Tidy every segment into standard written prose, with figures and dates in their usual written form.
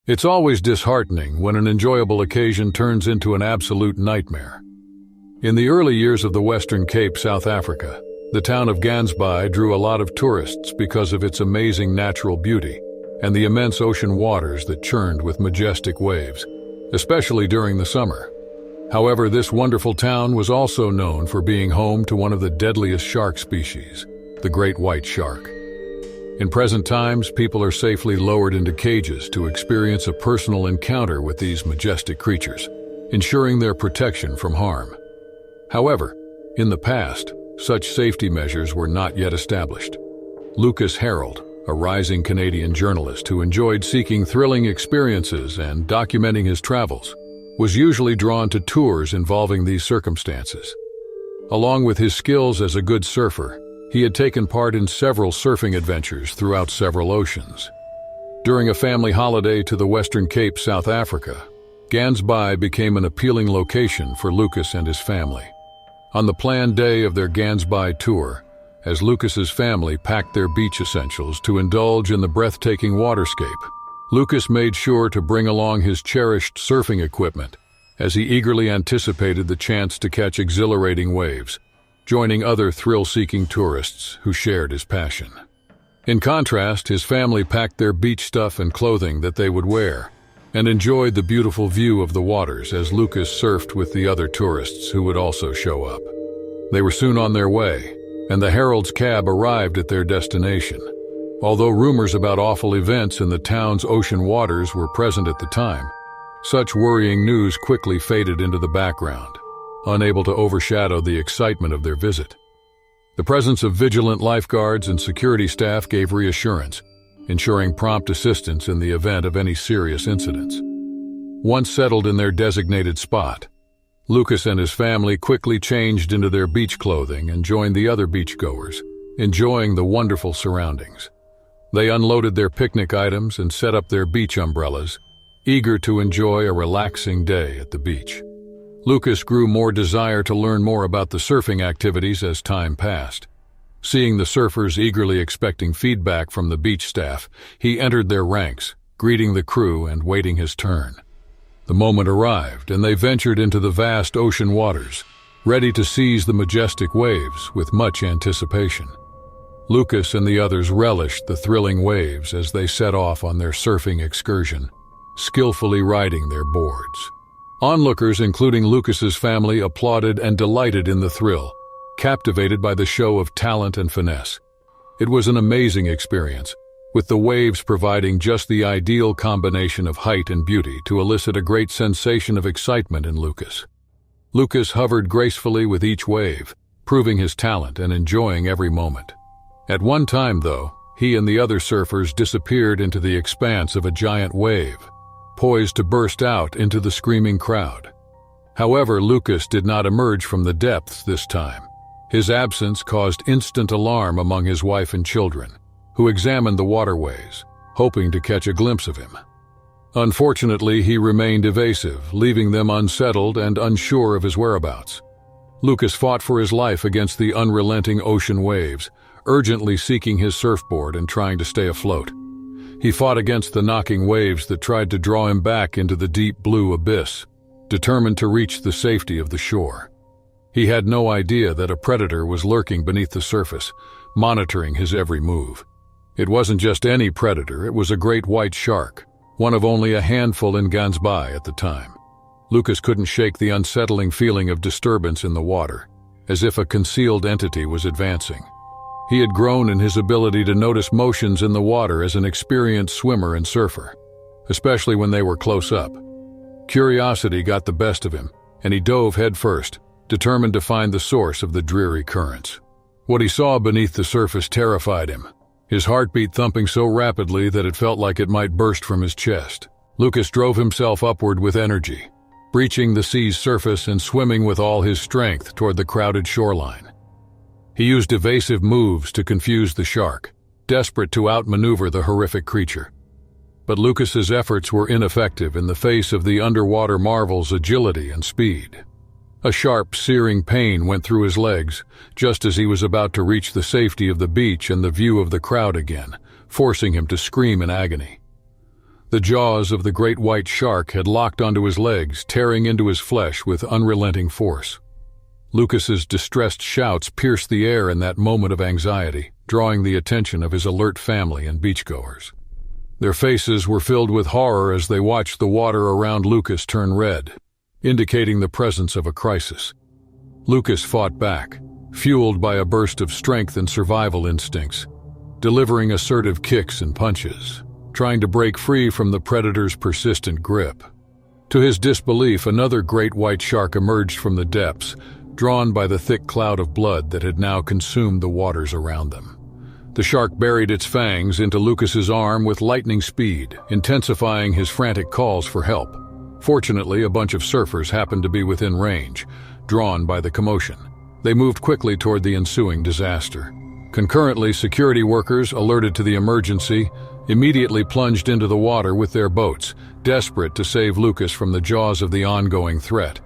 It's always disheartening when an enjoyable occasion turns into an absolute nightmare. In the early years of the Western Cape, South Africa, the town of Gansbaai drew a lot of tourists because of its amazing natural beauty and the immense ocean waters that churned with majestic waves, especially during the summer. However, this wonderful town was also known for being home to one of the deadliest shark species, the great white shark. In present times, people are safely lowered into cages to experience a personal encounter with these majestic creatures, ensuring their protection from harm. However, in the past, such safety measures were not yet established. Lucas Harold, a rising Canadian journalist who enjoyed seeking thrilling experiences and documenting his travels, was usually drawn to tours involving these circumstances. Along with his skills as a good surfer, he had taken part in several surfing adventures throughout several oceans. During a family holiday to the Western Cape, South Africa, Gansbaai became an appealing location for Lucas and his family. On the planned day of their Gansbaai tour, as Lucas's family packed their beach essentials to indulge in the breathtaking waterscape, Lucas made sure to bring along his cherished surfing equipment as he eagerly anticipated the chance to catch exhilarating waves, joining other thrill-seeking tourists who shared his passion. In contrast, his family packed their beach stuff and clothing that they would wear and enjoyed the beautiful view of the waters as Lucas surfed with the other tourists who would also show up. They were soon on their way, and the Herald's cab arrived at their destination. Although rumors about awful events in the town's ocean waters were present at the time, such worrying news quickly faded into the background, unable to overshadow the excitement of their visit. The presence of vigilant lifeguards and security staff gave reassurance, ensuring prompt assistance in the event of any serious incidents. Once settled in their designated spot, Lucas and his family quickly changed into their beach clothing and joined the other beachgoers, enjoying the wonderful surroundings. They unloaded their picnic items and set up their beach umbrellas, eager to enjoy a relaxing day at the beach. Lucas grew more desire to learn more about the surfing activities as time passed. Seeing the surfers eagerly expecting feedback from the beach staff, he entered their ranks, greeting the crew and waiting his turn. The moment arrived, and they ventured into the vast ocean waters, ready to seize the majestic waves with much anticipation. Lucas and the others relished the thrilling waves as they set off on their surfing excursion, skillfully riding their boards. Onlookers, including Lucas's family, applauded and delighted in the thrill, captivated by the show of talent and finesse. It was an amazing experience, with the waves providing just the ideal combination of height and beauty to elicit a great sensation of excitement in Lucas. Lucas hovered gracefully with each wave, proving his talent and enjoying every moment. At one time, though, he and the other surfers disappeared into the expanse of a giant wave, poised to burst out into the screaming crowd. However, Lucas did not emerge from the depths this time. His absence caused instant alarm among his wife and children, who examined the waterways, hoping to catch a glimpse of him. Unfortunately, he remained evasive, leaving them unsettled and unsure of his whereabouts. Lucas fought for his life against the unrelenting ocean waves, urgently seeking his surfboard and trying to stay afloat. He fought against the knocking waves that tried to draw him back into the deep blue abyss, determined to reach the safety of the shore. He had no idea that a predator was lurking beneath the surface, monitoring his every move. It wasn't just any predator, it was a great white shark, one of only a handful in Gansbaai at the time. Lucas couldn't shake the unsettling feeling of disturbance in the water, as if a concealed entity was advancing. He had grown in his ability to notice motions in the water as an experienced swimmer and surfer, especially when they were close up. Curiosity got the best of him, and he dove headfirst, determined to find the source of the dreary currents. What he saw beneath the surface terrified him, his heartbeat thumping so rapidly that it felt like it might burst from his chest. Lucas drove himself upward with energy, breaching the sea's surface and swimming with all his strength toward the crowded shoreline. He used evasive moves to confuse the shark, desperate to outmaneuver the horrific creature. But Lucas's efforts were ineffective in the face of the underwater marvel's agility and speed. A sharp, searing pain went through his legs, just as he was about to reach the safety of the beach and the view of the crowd again, forcing him to scream in agony. The jaws of the great white shark had locked onto his legs, tearing into his flesh with unrelenting force. Lucas's distressed shouts pierced the air in that moment of anxiety, drawing the attention of his alert family and beachgoers. Their faces were filled with horror as they watched the water around Lucas turn red, indicating the presence of a crisis. Lucas fought back, fueled by a burst of strength and survival instincts, delivering assertive kicks and punches, trying to break free from the predator's persistent grip. To his disbelief, another great white shark emerged from the depths, drawn by the thick cloud of blood that had now consumed the waters around them. The shark buried its fangs into Lucas's arm with lightning speed, intensifying his frantic calls for help. Fortunately, a bunch of surfers happened to be within range, drawn by the commotion. They moved quickly toward the ensuing disaster. Concurrently, security workers, alerted to the emergency, immediately plunged into the water with their boats, desperate to save Lucas from the jaws of the ongoing threat.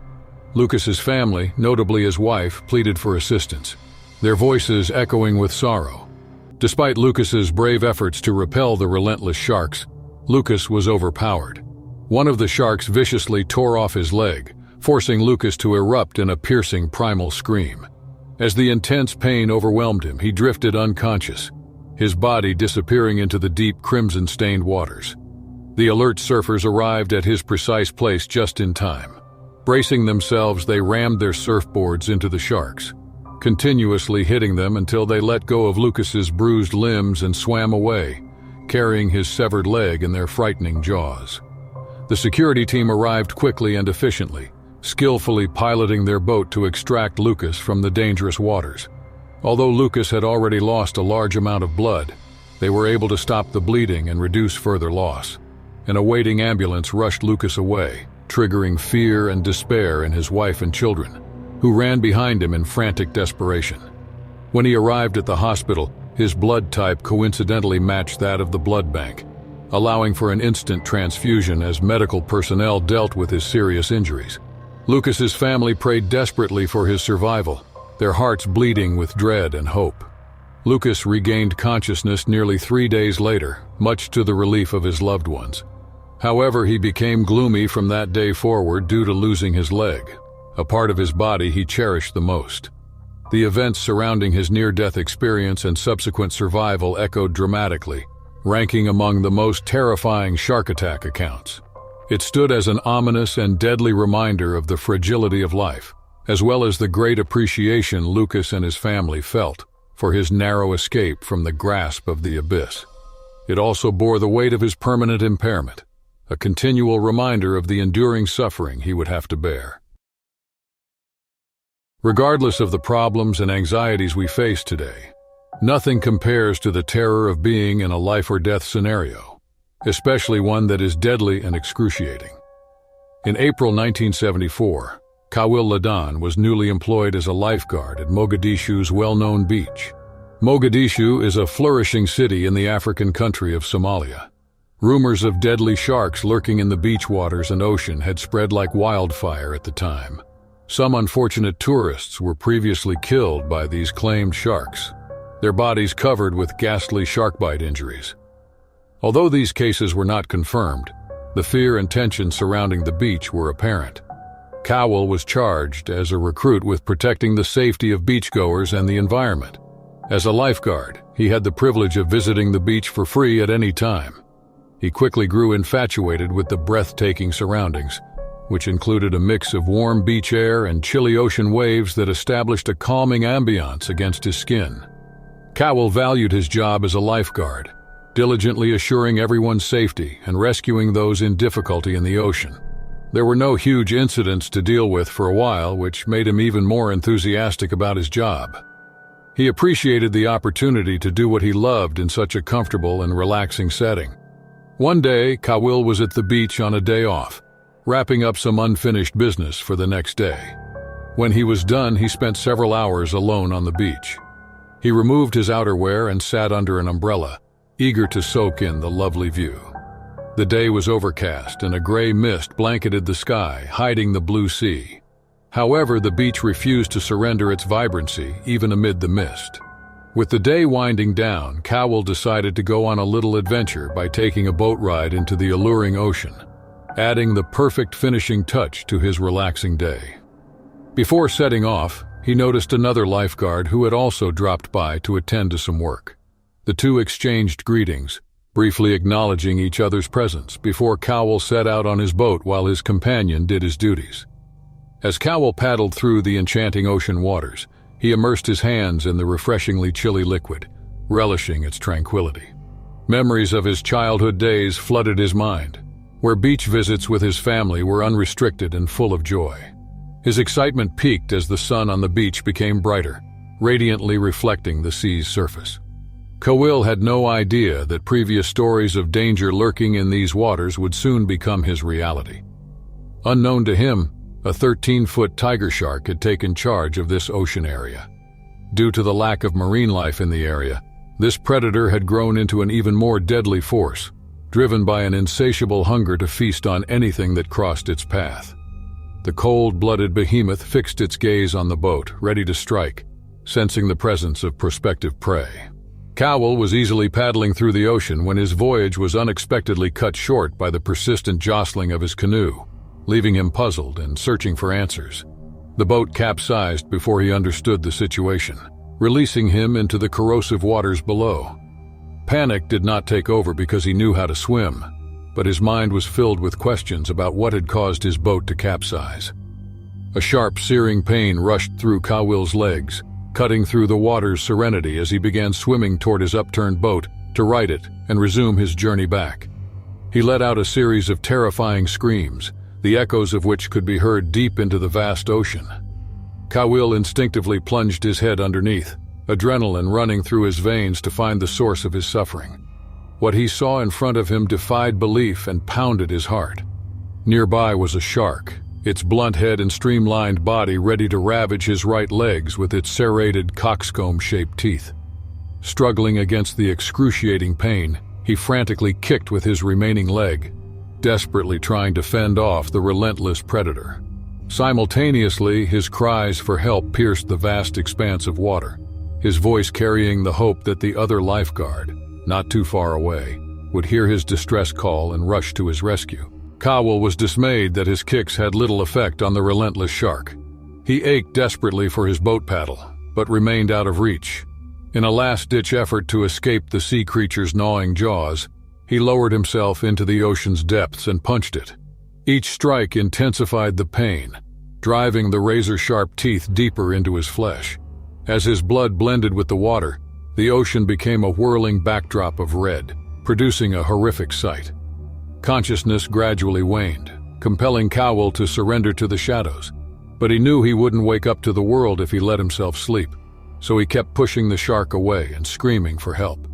Lucas's family, notably his wife, pleaded for assistance, their voices echoing with sorrow. Despite Lucas's brave efforts to repel the relentless sharks, Lucas was overpowered. One of the sharks viciously tore off his leg, forcing Lucas to erupt in a piercing primal scream. As the intense pain overwhelmed him, he drifted unconscious, his body disappearing into the deep crimson-stained waters. The alert surfers arrived at his precise place just in time. Bracing themselves, they rammed their surfboards into the sharks, continuously hitting them until they let go of Lucas's bruised limbs and swam away, carrying his severed leg in their frightening jaws. The security team arrived quickly and efficiently, skillfully piloting their boat to extract Lucas from the dangerous waters. Although Lucas had already lost a large amount of blood, they were able to stop the bleeding and reduce further loss. An awaiting ambulance rushed Lucas away, triggering fear and despair in his wife and children, who ran behind him in frantic desperation. When he arrived at the hospital, his blood type coincidentally matched that of the blood bank, allowing for an instant transfusion as medical personnel dealt with his serious injuries. Lucas's family prayed desperately for his survival, their hearts bleeding with dread and hope. Lucas regained consciousness nearly 3 days later, much to the relief of his loved ones. However, he became gloomy from that day forward due to losing his leg, a part of his body he cherished the most. The events surrounding his near-death experience and subsequent survival echoed dramatically, ranking among the most terrifying shark attack accounts. It stood as an ominous and deadly reminder of the fragility of life, as well as the great appreciation Lucas and his family felt for his narrow escape from the grasp of the abyss. It also bore the weight of his permanent impairment, a continual reminder of the enduring suffering he would have to bear. Regardless of the problems and anxieties we face today, nothing compares to the terror of being in a life-or-death scenario, especially one that is deadly and excruciating. In April 1974, Kawil Ladan was newly employed as a lifeguard at Mogadishu's well-known beach. Mogadishu is a flourishing city in the African country of Somalia. Rumors of deadly sharks lurking in the beach waters and ocean had spread like wildfire at the time. Some unfortunate tourists were previously killed by these claimed sharks, their bodies covered with ghastly shark bite injuries. Although these cases were not confirmed, the fear and tension surrounding the beach were apparent. Kawil was charged as a recruit with protecting the safety of beachgoers and the environment. As a lifeguard, he had the privilege of visiting the beach for free at any time. He quickly grew infatuated with the breathtaking surroundings, which included a mix of warm beach air and chilly ocean waves that established a calming ambiance against his skin. Kawil valued his job as a lifeguard, diligently assuring everyone's safety and rescuing those in difficulty in the ocean. There were no huge incidents to deal with for a while, which made him even more enthusiastic about his job. He appreciated the opportunity to do what he loved in such a comfortable and relaxing setting. One day, Kawil was at the beach on a day off, wrapping up some unfinished business for the next day. When he was done, he spent several hours alone on the beach. He removed his outerwear and sat under an umbrella, eager to soak in the lovely view. The day was overcast and a gray mist blanketed the sky, hiding the blue sea. However, the beach refused to surrender its vibrancy even amid the mist. With the day winding down, Cowell decided to go on a little adventure by taking a boat ride into the alluring ocean, adding the perfect finishing touch to his relaxing day. Before setting off, he noticed another lifeguard who had also dropped by to attend to some work. The two exchanged greetings, briefly acknowledging each other's presence before Cowell set out on his boat while his companion did his duties. As Cowell paddled through the enchanting ocean waters, he immersed his hands in the refreshingly chilly liquid, relishing its tranquility. Memories of his childhood days flooded his mind, where beach visits with his family were unrestricted and full of joy. His excitement peaked as the sun on the beach became brighter, radiantly reflecting the sea's surface. Cowell had no idea that previous stories of danger lurking in these waters would soon become his reality. Unknown to him, a 13-foot tiger shark had taken charge of this ocean area. Due to the lack of marine life in the area, this predator had grown into an even more deadly force, driven by an insatiable hunger to feast on anything that crossed its path. The cold-blooded behemoth fixed its gaze on the boat, ready to strike, sensing the presence of prospective prey. Cowell was easily paddling through the ocean when his voyage was unexpectedly cut short by the persistent jostling of his canoe, leaving him puzzled and searching for answers. The boat capsized before he understood the situation, releasing him into the corrosive waters below. Panic did not take over because he knew how to swim, but his mind was filled with questions about what had caused his boat to capsize. A sharp, searing pain rushed through Cowell's legs, cutting through the water's serenity as he began swimming toward his upturned boat to right it and resume his journey back. He let out a series of terrifying screams, the echoes of which could be heard deep into the vast ocean. Cowell instinctively plunged his head underneath, adrenaline running through his veins to find the source of his suffering. What he saw in front of him defied belief and pounded his heart. Nearby was a shark, its blunt head and streamlined body ready to ravage his right legs with its serrated coxcomb-shaped teeth. Struggling against the excruciating pain, he frantically kicked with his remaining leg, desperately trying to fend off the relentless predator. Simultaneously, his cries for help pierced the vast expanse of water, his voice carrying the hope that the other lifeguard, not too far away, would hear his distress call and rush to his rescue. Cowell was dismayed that his kicks had little effect on the relentless shark. He ached desperately for his boat paddle, but remained out of reach. In a last-ditch effort to escape the sea creature's gnawing jaws, he lowered himself into the ocean's depths and punched it. Each strike intensified the pain, driving the razor-sharp teeth deeper into his flesh. As his blood blended with the water, the ocean became a whirling backdrop of red, producing a horrific sight. Consciousness gradually waned, compelling Cowell to surrender to the shadows, but he knew he wouldn't wake up to the world if he let himself sleep, so he kept pushing the shark away and screaming for help.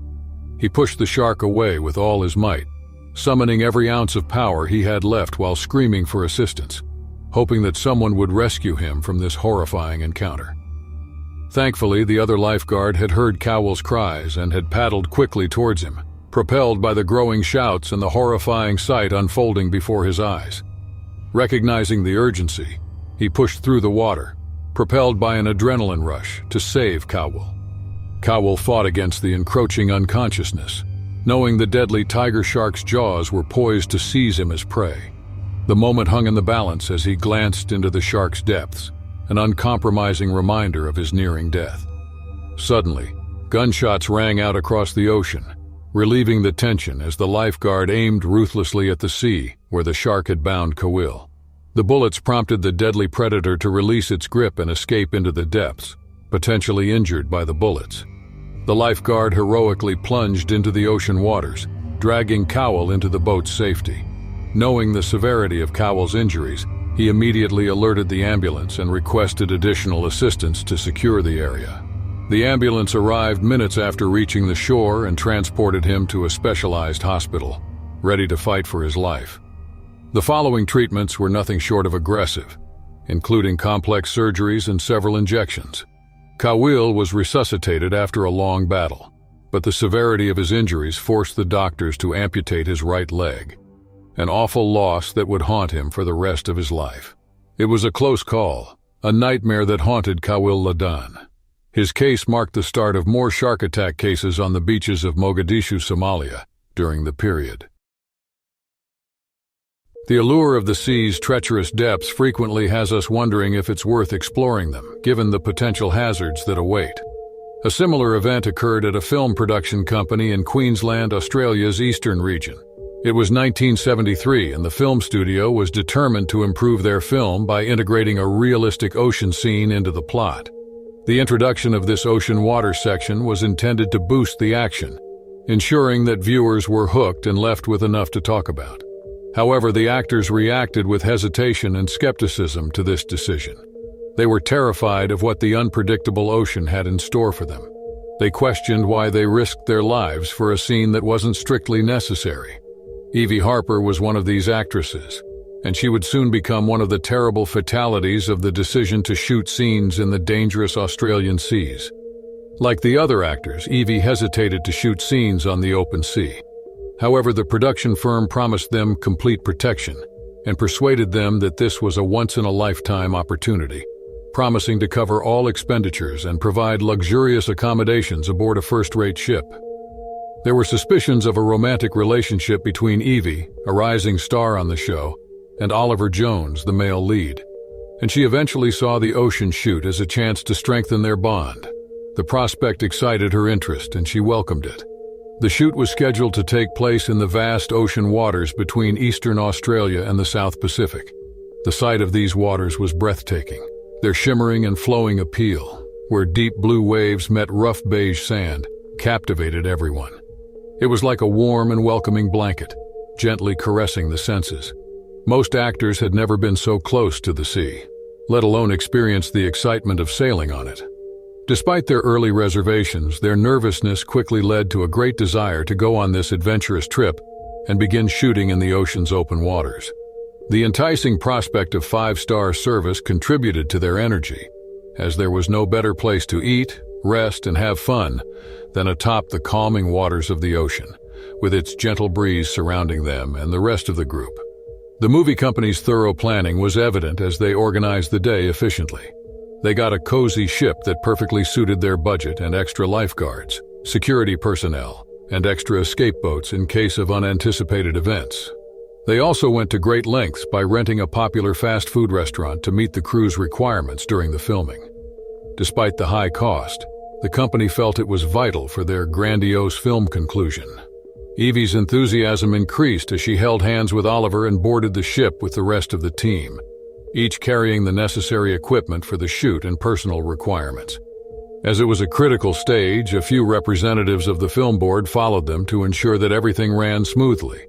He pushed the shark away with all his might, summoning every ounce of power he had left while screaming for assistance, hoping that someone would rescue him from this horrifying encounter. Thankfully, the other lifeguard had heard Cowell's cries and had paddled quickly towards him, propelled by the growing shouts and the horrifying sight unfolding before his eyes. Recognizing the urgency, he pushed through the water, propelled by an adrenaline rush, to save Cowell. Cowell fought against the encroaching unconsciousness, knowing the deadly tiger shark's jaws were poised to seize him as prey. The moment hung in the balance as he glanced into the shark's depths, an uncompromising reminder of his nearing death. Suddenly, gunshots rang out across the ocean, relieving the tension as the lifeguard aimed ruthlessly at the sea where the shark had bound Cowell. The bullets prompted the deadly predator to release its grip and escape into the depths, potentially injured by the bullets. The lifeguard heroically plunged into the ocean waters, dragging Cowell into the boat's safety. Knowing the severity of Cowell's injuries, he immediately alerted the ambulance and requested additional assistance to secure the area. The ambulance arrived minutes after reaching the shore and transported him to a specialized hospital, ready to fight for his life. The following treatments were nothing short of aggressive, including complex surgeries and several injections. Cowell was resuscitated after a long battle, but the severity of his injuries forced the doctors to amputate his right leg, an awful loss that would haunt him for the rest of his life. It was a close call, a nightmare that haunted Cowell Ladan. His case marked the start of more shark attack cases on the beaches of Mogadishu, Somalia, during the period. The allure of the sea's treacherous depths frequently has us wondering if it's worth exploring them, given the potential hazards that await. A similar event occurred at a film production company in Queensland, Australia's eastern region. It was 1973, and the film studio was determined to improve their film by integrating a realistic ocean scene into the plot. The introduction of this ocean water section was intended to boost the action, ensuring that viewers were hooked and left with enough to talk about. However, the actors reacted with hesitation and skepticism to this decision. They were terrified of what the unpredictable ocean had in store for them. They questioned why they risked their lives for a scene that wasn't strictly necessary. Evie Harper was one of these actresses, and she would soon become one of the terrible fatalities of the decision to shoot scenes in the dangerous Australian seas. Like the other actors, Evie hesitated to shoot scenes on the open sea. However, the production firm promised them complete protection and persuaded them that this was a once-in-a-lifetime opportunity, promising to cover all expenditures and provide luxurious accommodations aboard a first-rate ship. There were suspicions of a romantic relationship between Evie, a rising star on the show, and Oliver Jones, the male lead, and she eventually saw the ocean shoot as a chance to strengthen their bond. The prospect excited her interest, and she welcomed it. The shoot was scheduled to take place in the vast ocean waters between eastern Australia and the South Pacific. The sight of these waters was breathtaking. Their shimmering and flowing appeal, where deep blue waves met rough beige sand, captivated everyone. It was like a warm and welcoming blanket, gently caressing the senses. Most actors had never been so close to the sea, let alone experienced the excitement of sailing on it. Despite their early reservations, their nervousness quickly led to a great desire to go on this adventurous trip and begin shooting in the ocean's open waters. The enticing prospect of five-star service contributed to their energy, as there was no better place to eat, rest, and have fun than atop the calming waters of the ocean, with its gentle breeze surrounding them and the rest of the group. The movie company's thorough planning was evident as they organized the day efficiently. They got a cozy ship that perfectly suited their budget and extra lifeguards, security personnel, and extra escape boats in case of unanticipated events. They also went to great lengths by renting a popular fast food restaurant to meet the crew's requirements during the filming. Despite the high cost, the company felt it was vital for their grandiose film conclusion. Evie's enthusiasm increased as she held hands with Oliver and boarded the ship with the rest of the team, each carrying the necessary equipment for the shoot and personal requirements. As it was a critical stage, a few representatives of the film board followed them to ensure that everything ran smoothly.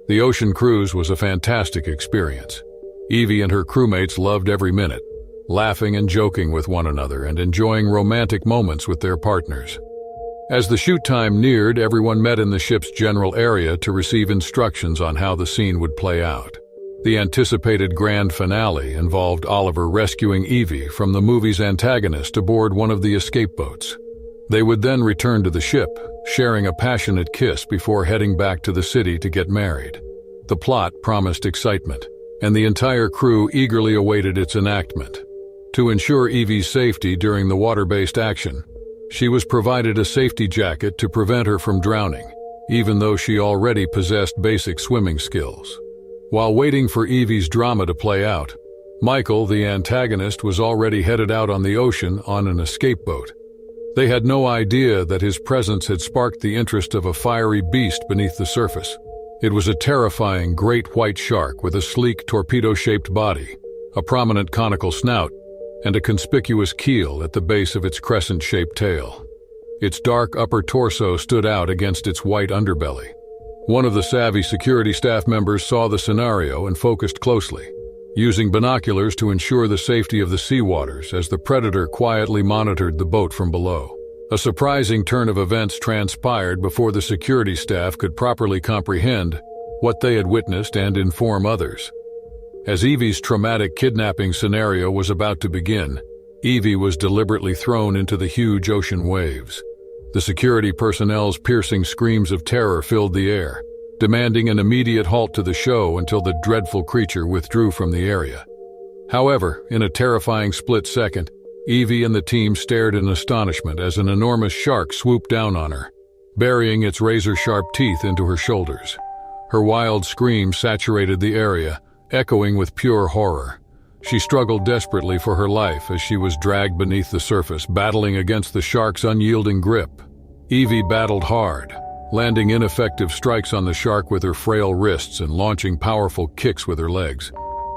The ocean cruise was a fantastic experience. Evie and her crewmates loved every minute, laughing and joking with one another and enjoying romantic moments with their partners. As the shoot time neared, everyone met in the ship's general area to receive instructions on how the scene would play out. The anticipated grand finale involved Oliver rescuing Evie from the movie's antagonist aboard one of the escape boats. They would then return to the ship, sharing a passionate kiss before heading back to the city to get married. The plot promised excitement, and the entire crew eagerly awaited its enactment. To ensure Evie's safety during the water-based action, she was provided a safety jacket to prevent her from drowning, even though she already possessed basic swimming skills. While waiting for Evie's drama to play out, Michael, the antagonist, was already headed out on the ocean on an escape boat. They had no idea that his presence had sparked the interest of a fiery beast beneath the surface. It was a terrifying great white shark with a sleek torpedo-shaped body, a prominent conical snout, and a conspicuous keel at the base of its crescent-shaped tail. Its dark upper torso stood out against its white underbelly. One of the savvy security staff members saw the scenario and focused closely, using binoculars to ensure the safety of the sea waters as the predator quietly monitored the boat from below. A surprising turn of events transpired before the security staff could properly comprehend what they had witnessed and inform others. As Evie's traumatic kidnapping scenario was about to begin, Evie was deliberately thrown into the huge ocean waves. The security personnel's piercing screams of terror filled the air, demanding an immediate halt to the show until the dreadful creature withdrew from the area. However, in a terrifying split second, Evie and the team stared in astonishment as an enormous shark swooped down on her, burying its razor-sharp teeth into her shoulders. Her wild scream saturated the area, echoing with pure horror. She struggled desperately for her life as she was dragged beneath the surface, battling against the shark's unyielding grip. Evie battled hard, landing ineffective strikes on the shark with her frail wrists and launching powerful kicks with her legs.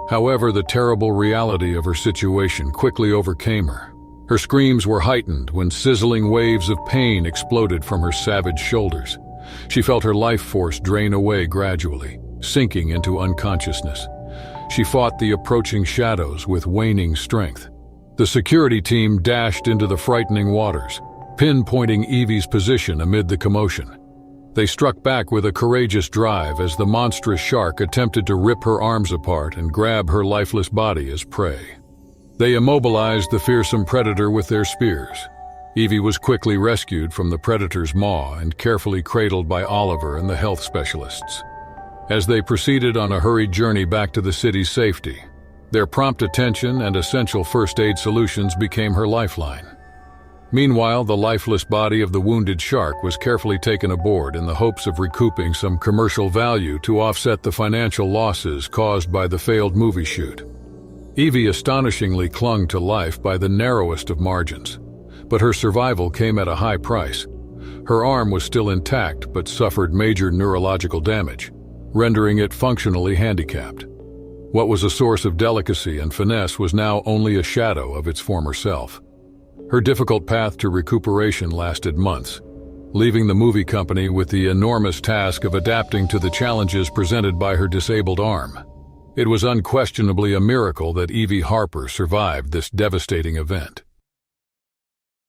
However, the terrible reality of her situation quickly overcame her. Her screams were heightened when sizzling waves of pain exploded from her savage shoulders. She felt her life force drain away gradually, sinking into unconsciousness. She fought the approaching shadows with waning strength. The security team dashed into the frightening waters, pinpointing Evie's position amid the commotion. They struck back with a courageous drive as the monstrous shark attempted to rip her arms apart and grab her lifeless body as prey. They immobilized the fearsome predator with their spears. Evie was quickly rescued from the predator's maw and carefully cradled by Oliver and the health specialists. As they proceeded on a hurried journey back to the city's safety, their prompt attention and essential first aid solutions became her lifeline. Meanwhile, the lifeless body of the wounded shark was carefully taken aboard in the hopes of recouping some commercial value to offset the financial losses caused by the failed movie shoot. Evie astonishingly clung to life by the narrowest of margins, but her survival came at a high price. Her arm was still intact but suffered major neurological damage, rendering it functionally handicapped. What was a source of delicacy and finesse was now only a shadow of its former self. Her difficult path to recuperation lasted months, leaving the movie company with the enormous task of adapting to the challenges presented by her disabled arm. It was unquestionably a miracle that Evie Harper survived this devastating event.